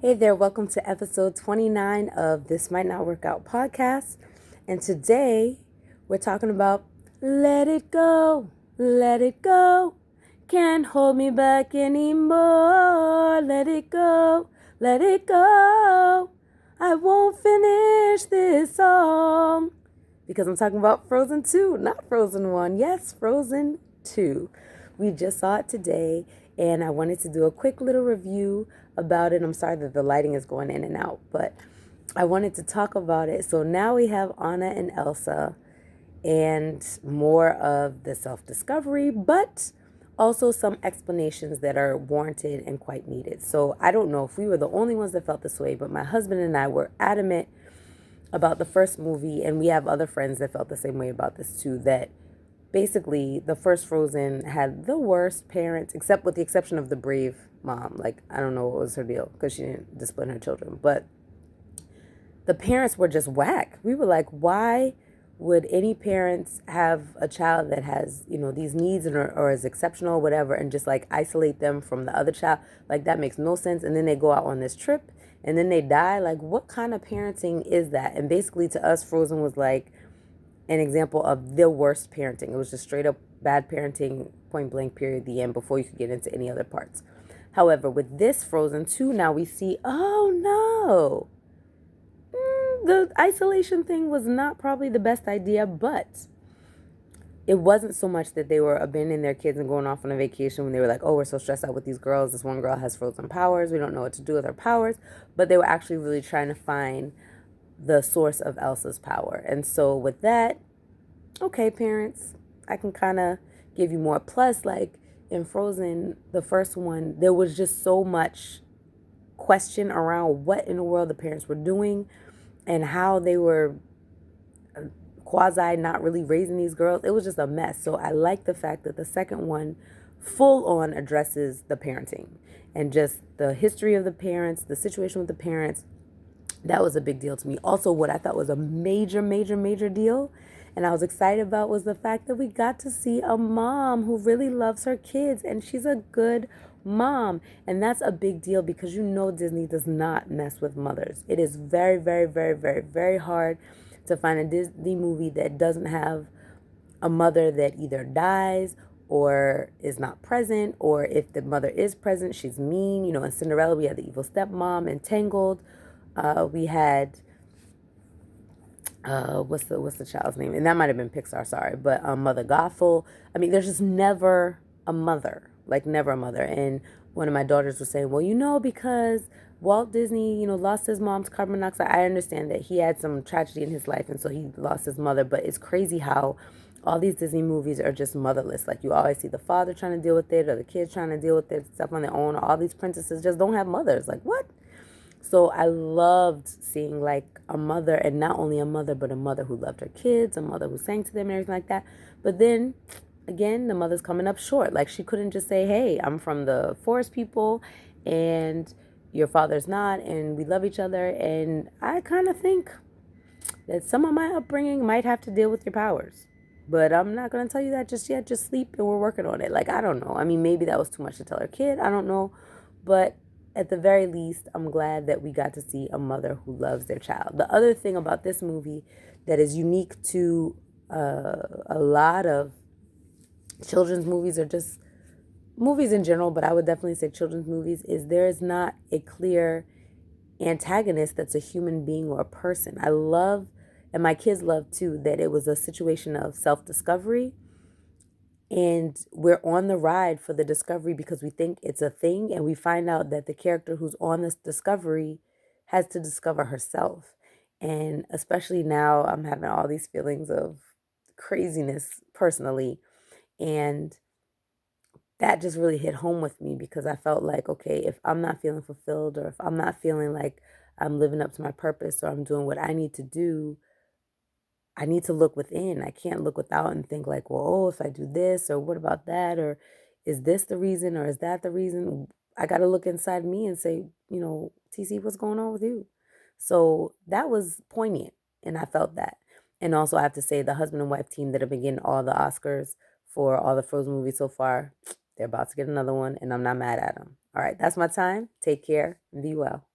Hey there, welcome to episode 29 of This Might Not Work Out podcast. And today we're talking about let it go, let it go. Can't hold me back anymore. Let it go, let it go. I won't finish this song. Because I'm talking about Frozen 2, not Frozen 1. Yes, Frozen 2. We just saw it today, and I wanted to do a quick little review about it. I'm sorry that the lighting is going in and out, but I wanted to talk about it. So now we have Anna and Elsa and more of the self-discovery, but also some explanations that are warranted and quite needed. So I don't know if we were the only ones that felt this way, but my husband and I were adamant about the first movie, and we have other friends that felt the same way about this too, that basically the first Frozen had the worst parents, except with the exception of the brave mom. Like, I don't know what was her deal because she didn't discipline her children, but the parents were just whack. We were like, why would any parents have a child that has, these needs or is exceptional, whatever, and just like isolate them from the other child? Like, that makes no sense. And then they go out on this trip and then they die. Like, what kind of parenting is that? And basically, to us, Frozen was like an example of the worst parenting. It was just straight up bad parenting, point blank, period, the end, before you could get into any other parts. However, with this Frozen 2, now we see, oh no, the isolation thing was not probably the best idea, but it wasn't so much that they were abandoning their kids and going off on a vacation when they were like, oh, we're so stressed out with these girls. This one girl has frozen powers. We don't know what to do with her powers. But they were actually really trying to find the source of Elsa's power. And so with that, okay, parents, I can kind of give you more. Plus, like in Frozen, the first one, there was just so much question around what in the world the parents were doing and how they were quasi not really raising these girls. It was just a mess. So I like the fact that the second one full on addresses the parenting and just the history of the parents, the situation with the parents. That was a big deal to me. Also, what I thought was a major, major, major deal, and I was excited about, was the fact that we got to see a mom who really loves her kids, and she's a good mom. And that's a big deal because Disney does not mess with mothers. It is very, very, very, very, very hard to find a Disney movie that doesn't have a mother that either dies or is not present, or if the mother is present, she's mean. In Cinderella, we had the evil stepmom. In Tangled, we had what's the child's name? And that might have been Pixar, sorry, but Mother Gothel. I mean, there's just never a mother, like never a mother. And one of my daughters was saying, well, because Walt Disney, lost his mom's carbon monoxide. I understand that he had some tragedy in his life, and so he lost his mother. But it's crazy how all these Disney movies are just motherless. Like, you always see the father trying to deal with it, or the kids trying to deal with it, stuff on their own. All these princesses just don't have mothers. Like, what? So I loved seeing like a mother, and not only a mother, but a mother who loved her kids, a mother who sang to them and everything like that. But then again, the mother's coming up short. Like, she couldn't just say, hey, I'm from the forest people and your father's not, and we love each other. And I kind of think that some of my upbringing might have to deal with your powers. But I'm not going to tell you that just yet. Just sleep and we're working on it. Like, I don't know. I mean, maybe that was too much to tell her kid. I don't know. But at the very least, I'm glad that we got to see a mother who loves their child. The other thing about this movie that is unique to a lot of children's movies, or just movies in general, but I would definitely say children's movies, is there is not a clear antagonist that's a human being or a person. I love, and my kids love too, that it was a situation of self-discovery. And we're on the ride for the discovery because we think it's a thing. And we find out that the character who's on this discovery has to discover herself. And especially now, I'm having all these feelings of craziness personally. And that just really hit home with me because I felt like, okay, if I'm not feeling fulfilled, or if I'm not feeling like I'm living up to my purpose, or I'm doing what I need to do, I need to look within. I can't look without and think like, well, oh, if I do this, or what about that, or is this the reason, or is that the reason? I got to look inside me and say, TC, what's going on with you? So that was poignant, and I felt that. And also, I have to say, the husband and wife team that have been getting all the Oscars for all the Frozen movies so far, they're about to get another one, and I'm not mad at them. All right, that's my time. Take care and be well.